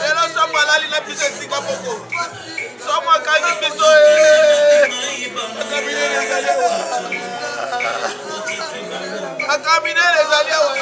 Lelo somo alali na biso esika moko. Somo akangi biso akamine ezali awa. Akamine ezali awa.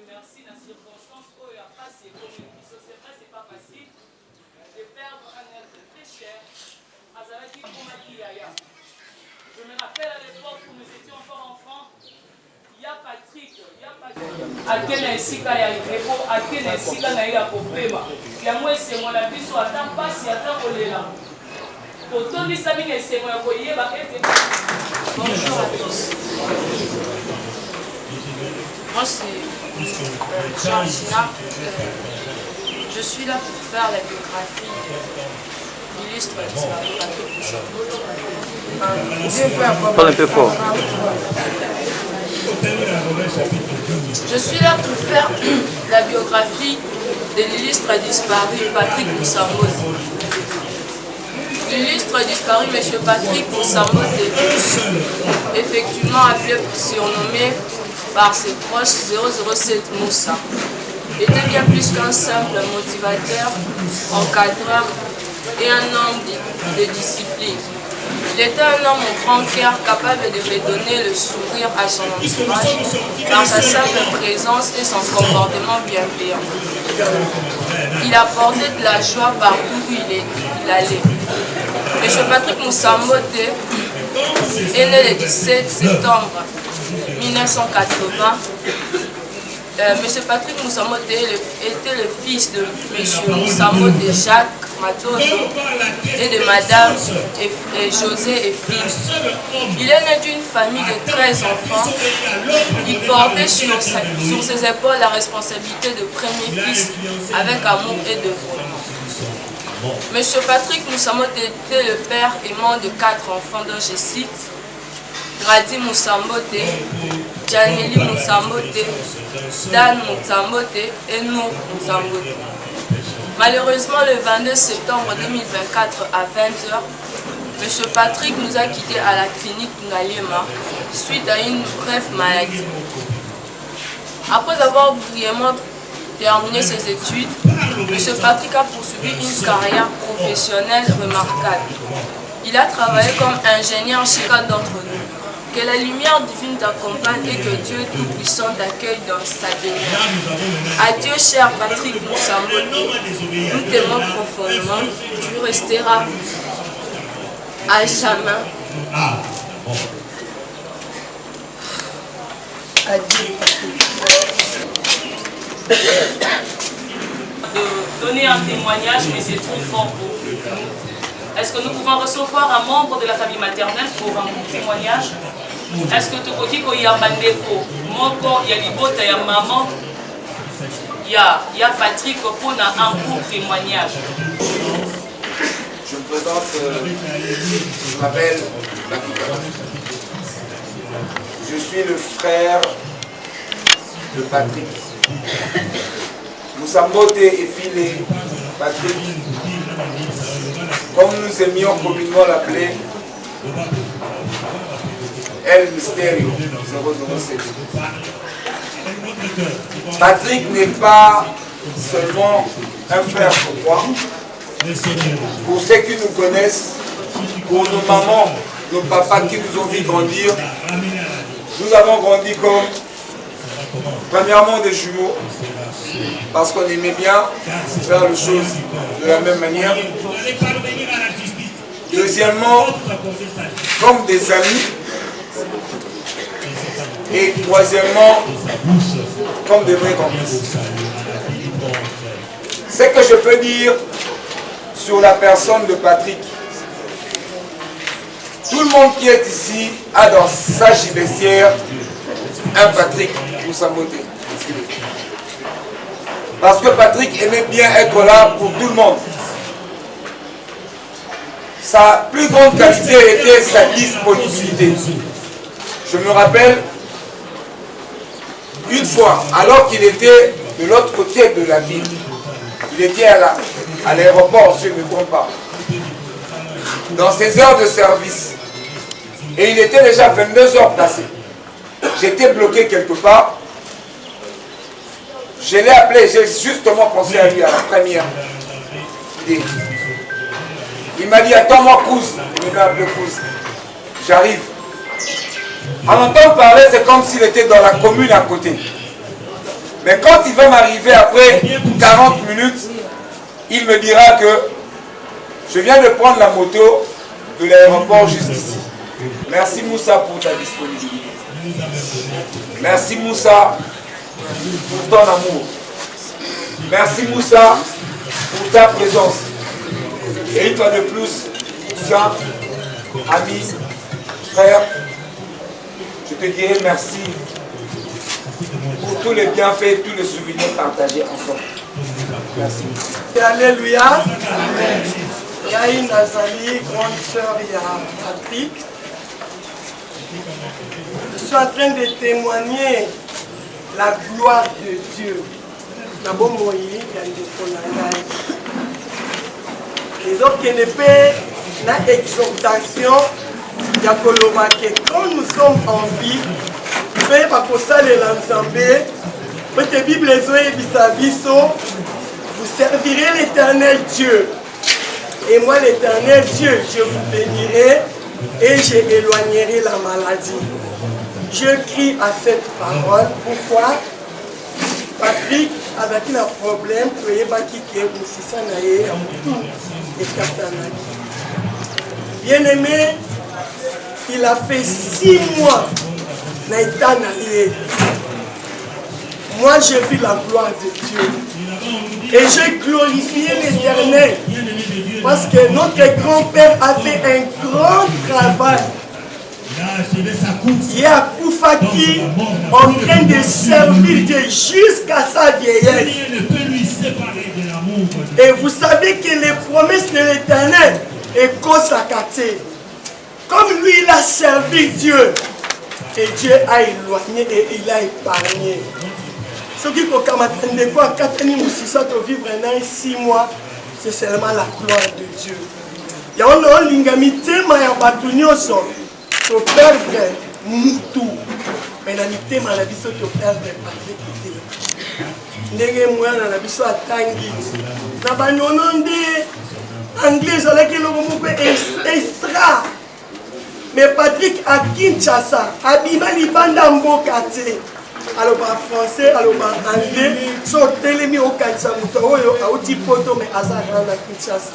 Merci la circonstance où il y a passé comme c'est vrai, c'est pas facile de perdre un être très cher. Je me rappelle à l'époque où nous étions encore enfants, il y a Patrick, Akena esika ya Irepo, Akena esika na ya Popema. Yango esengo na biso ata mpasi ata kolela. Otondisa bino esengo ya koyeba ete. Bonjour à tous. Moi c'est Jean Gina. Je suis là pour faire la biographie de l'illustre disparu Patrick Moussambo. Parle un peu fort. Je suis là pour faire la biographie de l'illustre disparu Patrick Moussambo. L'illustre disparu M. Patrick Moussambo, effectivement appelé surnommé par ses proches 007 Moussa, était bien plus qu'un simple motivateur, encadreur et un homme de discipline. Il était un homme au grand cœur capable de redonner le sourire à son entourage par sa simple présence et son comportement bienveillant. Il apportait de la joie partout où il allait. M. Patrick Moussambo est né le 17 septembre 1980. M. Patrick Moussambo était le fils de M. Moussambo de Jacques Matondo et de Madame José et Philippe. Il est né d'une famille de 13 enfants. Il portait sur ses épaules la responsabilité de premier fils avec amour et dévouement. M. Patrick Moussambo était le père aimant de 4 enfants dont je cite Grady Moussambo, Janely Moussambo, Dan Moussambo et Nour Moussambo. Malheureusement, le 22 septembre 2024 à 20h, M. Patrick nous a quittés à la clinique Ngaliema suite à une brève maladie. Après avoir brillamment terminé ses études, M. Patrick a poursuivi une carrière professionnelle remarquable. Il a travaillé comme ingénieur chez chacun d'entre nous. Que la lumière divine t'accompagne et que Dieu Tout-Puissant t'accueille dans sa demeure. Adieu, cher Patrick Moussambote. Nous t'aimons profondément. Tu resteras à jamais. Adieu, de donner un témoignage, mais c'est trop fort pour nous. Est-ce que nous pouvons recevoir un membre de la famille maternelle pour un témoignage? Est-ce que tu peux dire bandeko moko ya libota ya maman ya Patrick pour un court témoignage? Je me présente, je m'appelle Bakika. Je suis le frère de Patrick. Moussambote et Filé Patrick, comme nous aimions communément l'appeler, El Mysterio 007. Patrick n'est pas seulement un frère pour moi. Pour ceux qui nous connaissent, pour nos mamans, nos papas qui nous ont vu grandir, nous avons grandi comme, premièrement, des jumeaux, parce qu'on aimait bien faire les choses de la même manière. Deuxièmement, comme des amis. Et troisièmement, comme des vrais complices. Ce que je peux dire sur la personne de Patrick, tout le monde qui est ici a dans sa gibecière un Patrick Moussambote. Parce que Patrick aimait bien être là pour tout le monde. Sa plus grande qualité était sa disponibilité. Je me rappelle, une fois, alors qu'il était de l'autre côté de la ville, il était à l'aéroport, si je ne me trompe pas, dans ses heures de service. Et il était déjà 22 heures passées. J'étais bloqué quelque part. Je l'ai appelé, j'ai justement pensé à lui à la première idée. Il m'a dit, attends-moi, Kouz. Il m'a appelé Kouz. J'arrive. En entendant parler, c'est comme s'il était dans la commune à côté. Mais quand il va m'arriver après 40 minutes, il me dira que je viens de prendre la moto de l'aéroport juste ici. Merci Moussa pour ta disponibilité. Merci Moussa pour ton amour. Merci Moussa pour ta présence. Et une fois de plus, Moussa, ami, frère, je te dirai merci pour tous les bienfaits, tous les souvenirs partagés ensemble. Merci. Alléluia. Yaï Nazali, grande sœur Patrick. Je suis en train de témoigner la gloire de Dieu. Les autres qui ne paient la exhortation, quand nous sommes en vie, vous servirez l'éternel Dieu. Et moi, l'éternel Dieu, je vous bénirai et j'éloignerai la maladie. Je crie à cette parole. Pourquoi? Patrick, avec un problème, bien aimé, il a fait 6 mois. Moi, j'ai vu la gloire de Dieu. Et j'ai glorifié l'Éternel. Parce que notre grand-père a fait un grand travail. Il est à Koufaki en train de servir Dieu jusqu'à sa vieillesse. Et vous savez que les promesses de l'Éternel est consacrée. Comme lui, il a servi Dieu. Et Dieu a éloigné et il a épargné. Ce qui est quoi, 6 mois, c'est seulement la gloire de Dieu. Il y a un lingamité, mais il y a un bâtonnier pour perdre Moutou. Mais il y a un thème à la vie pour perdre Patrick. Il y a un moyen à la vie à Tanguy. anglais ezalaki eloko moko extra. Mais Patrick à Kinshasa abima libanda mboka te aloba français aloba anglais so telemi okanisa moto oyo auti poto mais aza grande à Kinshasa.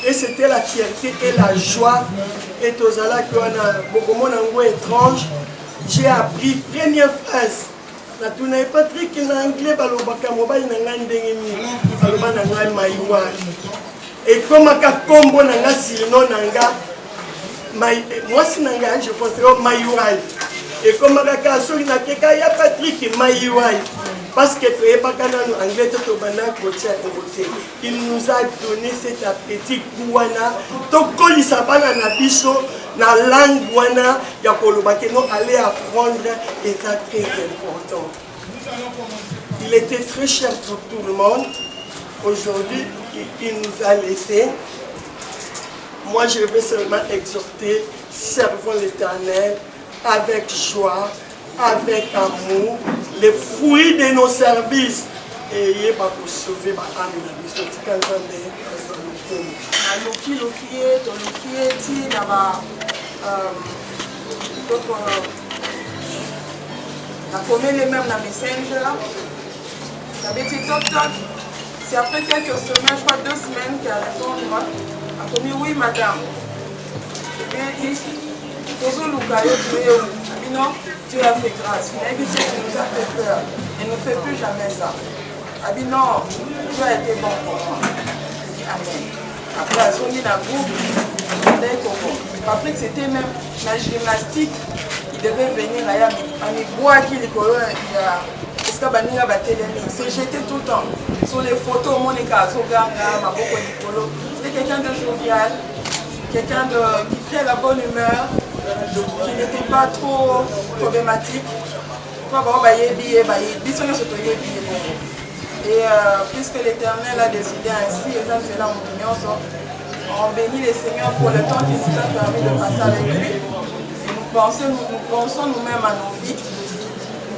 Et c'était la fierté et la joie. Et tozalaki wana bokomona ngo étrange. J'ai appris première phrase. Natuna Patrick na anglais balobaka mobali na nga ndenge nini baloba na nga maiwa. Et comme aka kombo na nga sino na nga moi si na nga je pense que maiwa. Et comme aka soki na keka ya Patrick maiwa. Parce que anglais il nous a donné cet appétit wana tokolisa bana na biso na langue wana ya kolobake no aller apprendre est très important. Il était très cher pour tout le monde. Aujourd'hui, il nous a laissé. Moi, je vais seulement exhorter, servons l'Éternel avec joie, avec amour, les fruits de nos services. Et il va vous sauver ma âme. C'est après quelques semaines, je crois 2 semaines, qu'elle a répondu. Elle a dit oui madame. Je lui ai dit, non, Dieu a fait grâce. Mais il nous a fait peur. Il ne fait plus jamais ça. Elle dit non, Dieu a été bon pour moi. Je dis amen. Après, elle a mis la groupe. Après, c'était même la gymnastique. Il devait venir à bois qui les colons. C'est jeté tout le temps. Sur les photos, mon c'était quelqu'un de jovial, quelqu'un qui fait la bonne humeur, qui n'était pas trop problématique. Et puisque l'Éternel a décidé ainsi, on bénit le Seigneur pour le temps qu'il nous a permis de passer avec lui. Nous pensons nous-mêmes à nos vies.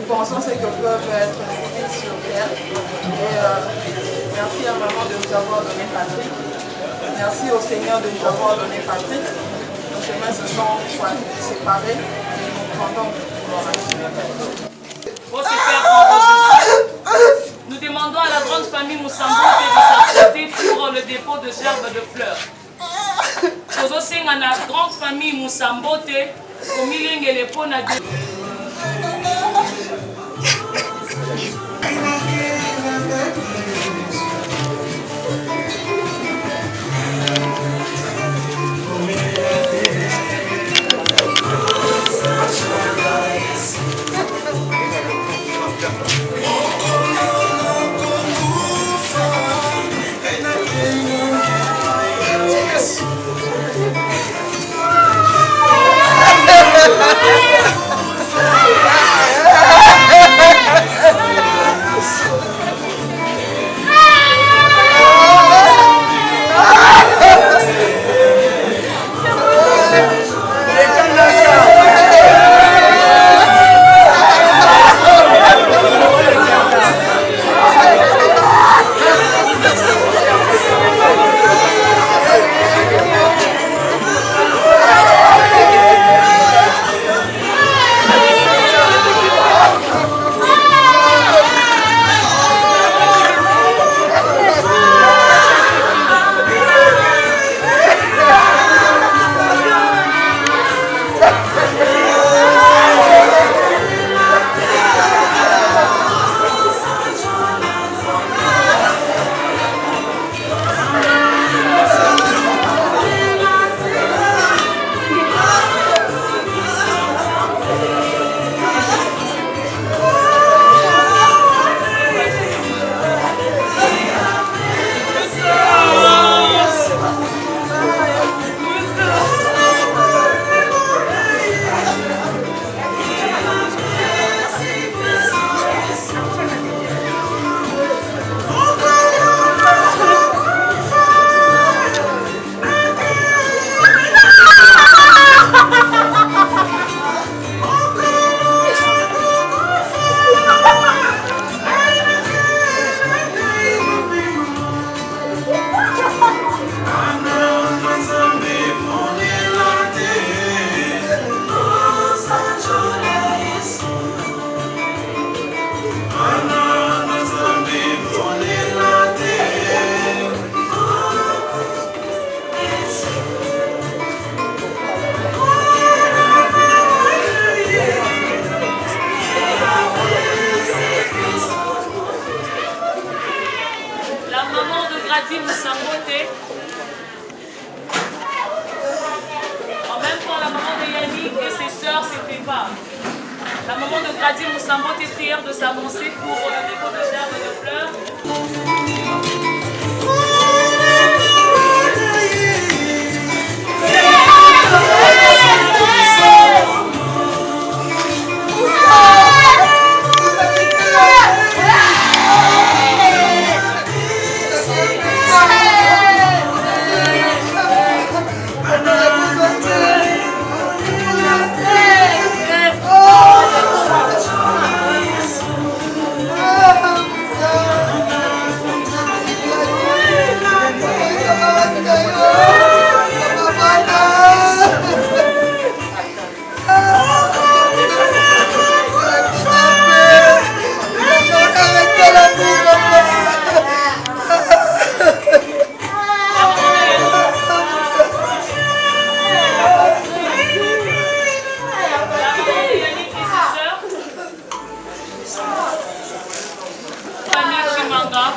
Nous pensons ce que peuvent être les vies sur terre. Et merci à maman de nous avoir donné Patrick. Merci au Seigneur de nous avoir donné Patrick. Nos chemins se sont séparés et nous rendons gloire à Dieu. Pour se faire enregistrer, nous demandons à la grande famille Moussambote de s'apprêter pour le dépôt de gerbes de fleurs. Nous aussi, à la grande famille Moussambote, au milieu de l'épaule à Dieu. La maman de Grady Moussambo, tes prières de s'avancer pour le dépôt de germes de fleurs.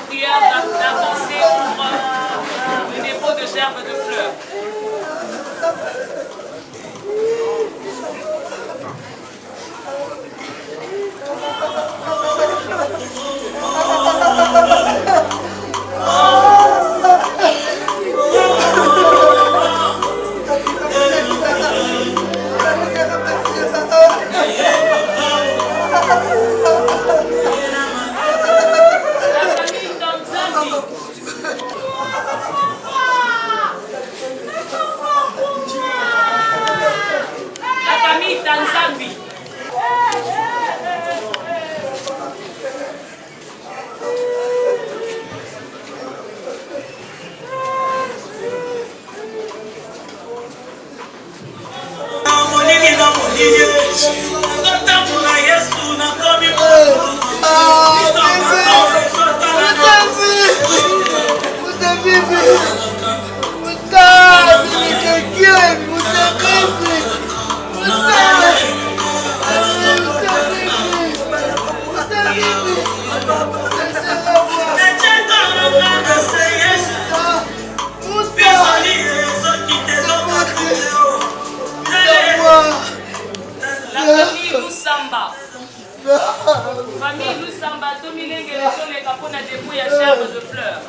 Prière d'avancer pour le dépôt de germes de fleurs. Famille Lusamba, Tomilenge, les capons à dépôt et à germe de fleurs.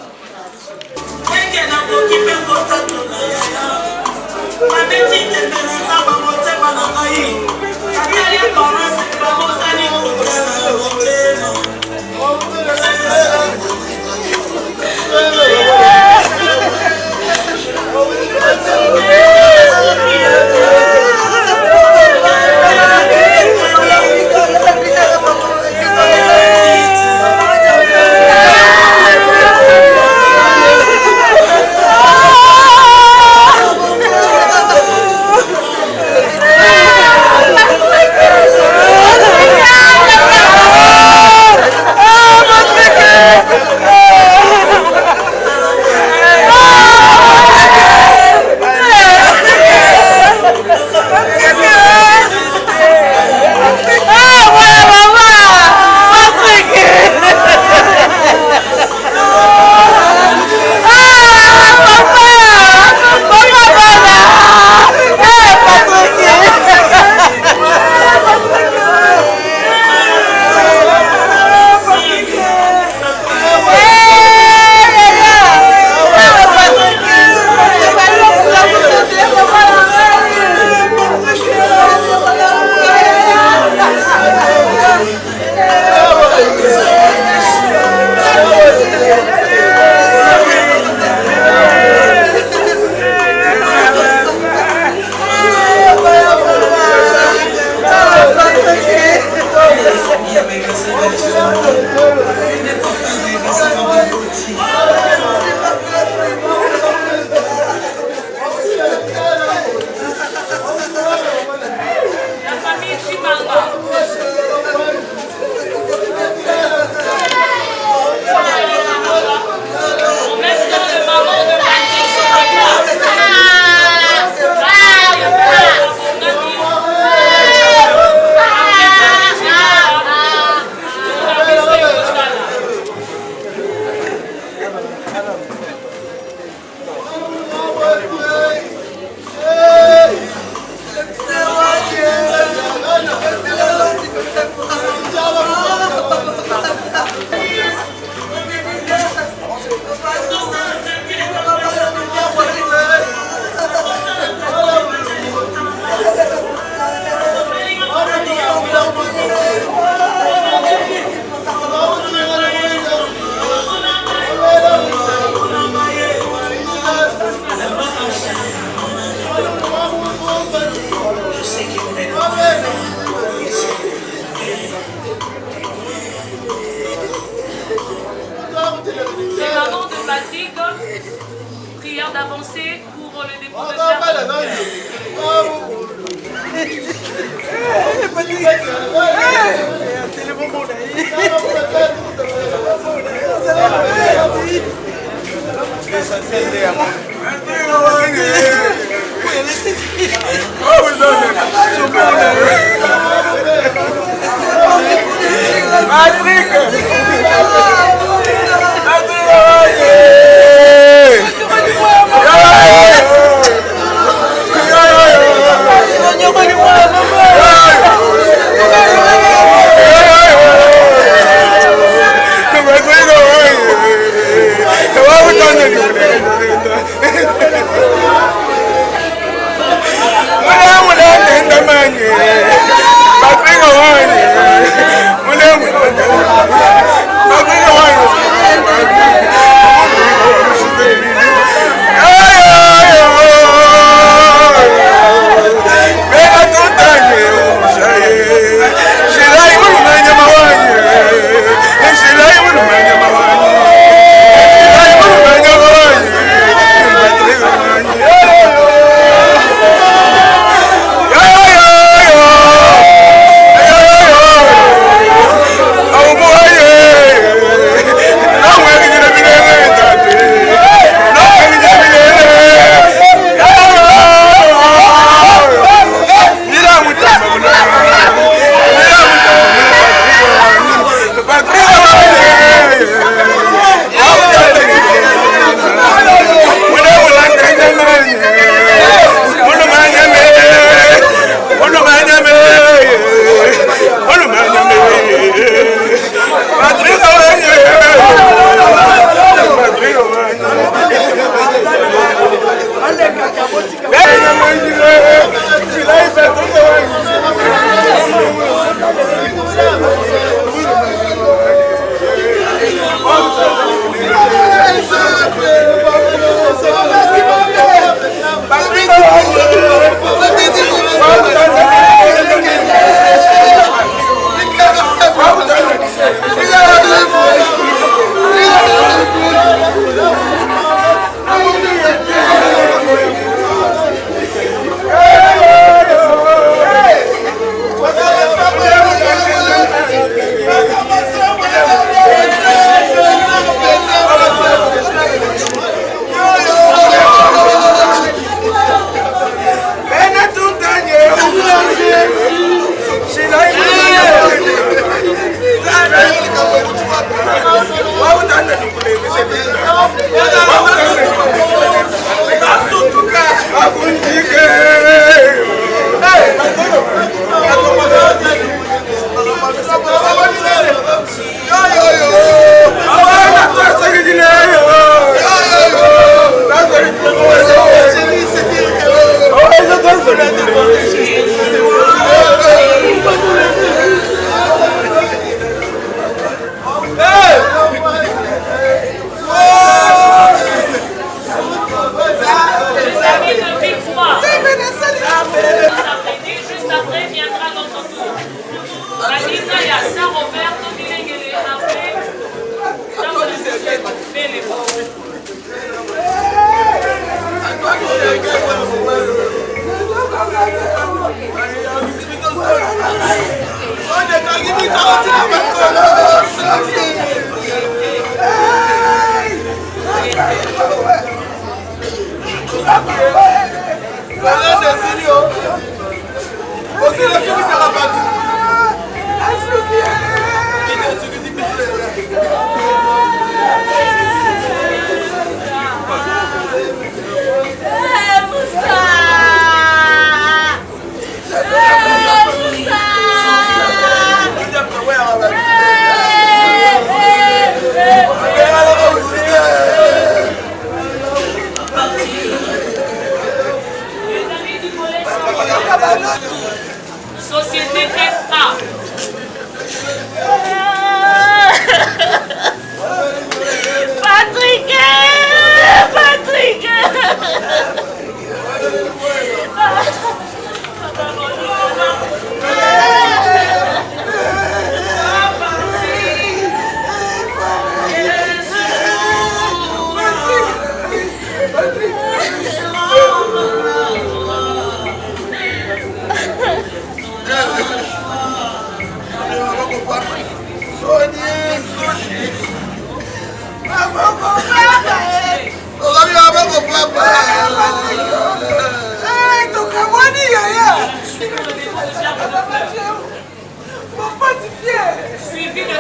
Suivi de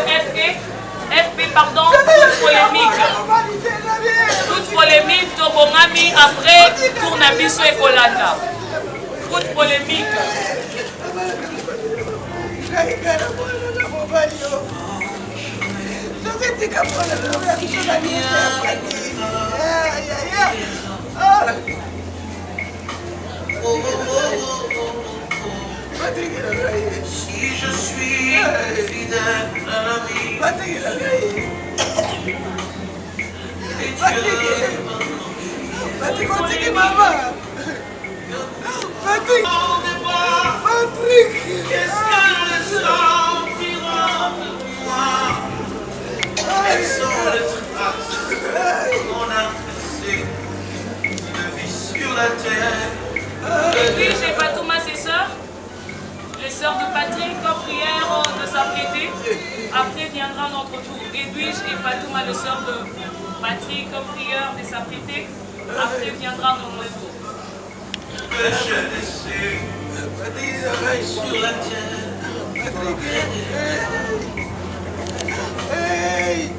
FP, pardon, toute polémique. Toute polémique, Tobongami, après, Tournabiso et Kolanda. Toute polémique. Si je suis fidèle à la vie, Patrick, qu'est-ce que le sang dira de moi? Quelles sont les traces qu'on a laissées de vie sur la terre? Et puis, j'ai Fatouma, ses sœurs. Les sœurs de Patrick, en prière de s'apprêter. Après viendra notre tour. Edwige et Fatouma, les sœurs de Patrick, en prière de s'apprêter. Après viendra notre tour. Que j'ai laissé sur la terre. Hey,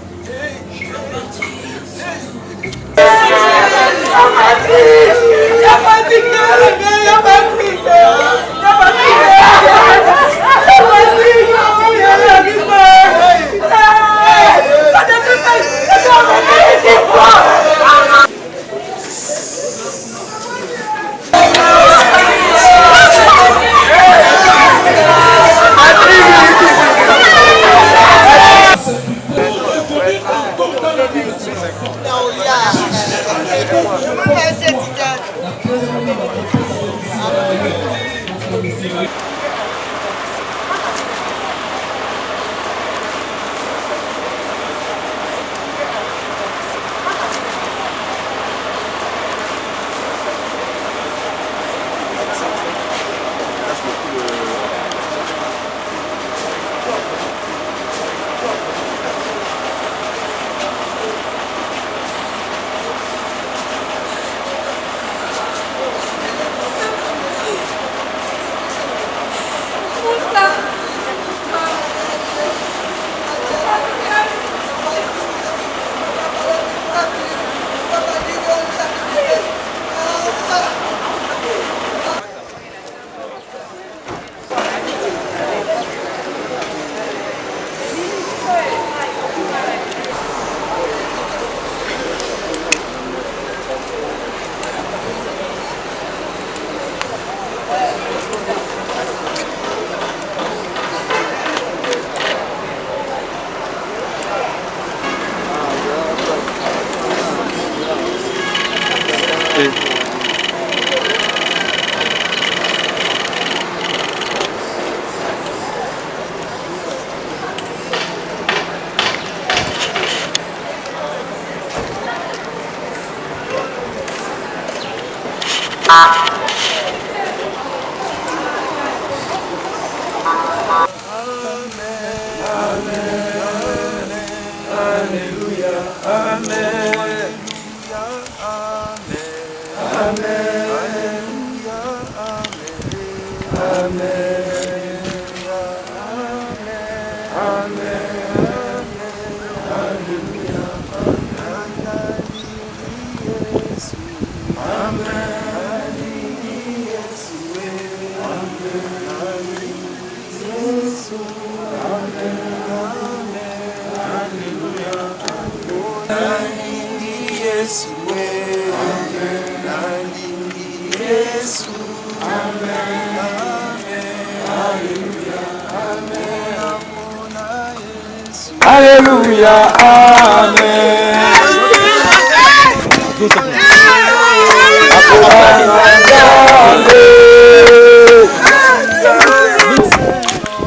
Alléluia, Amen.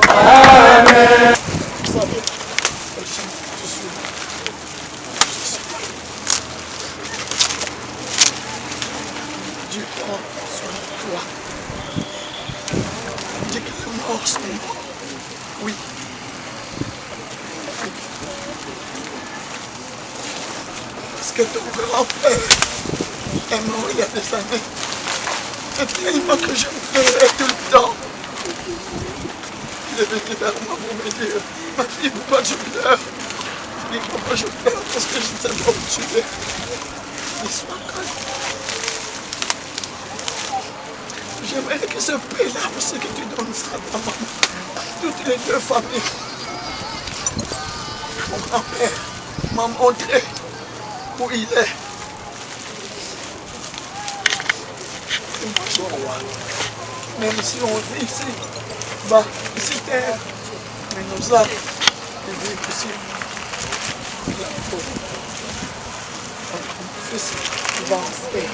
Amen. Dieu prend soin de toi. Dieu que la mort soit mort. Oui. que ton grand-père est mort il y a des années. Et tellement que je pleurais tout le temps. Il est venu vers moi pour me dire, ma fille, pourquoi tu pleures? Je dis, pourquoi je pleure? Parce que je ne sais pas où tu es. Il soit calme. J'aimerais que ce paix-là aussi que tu donnes ça à ta maman, à toutes les deux familles. Mon grand-père m'a montré où il est. Et moi, je crois, même si on vit ici, bas, ici terre, mais nos âmes, ils vivent ici. Mon fils, il va en paix.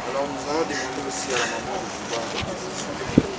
Alors nous allons demander aussi à la maman de pouvoir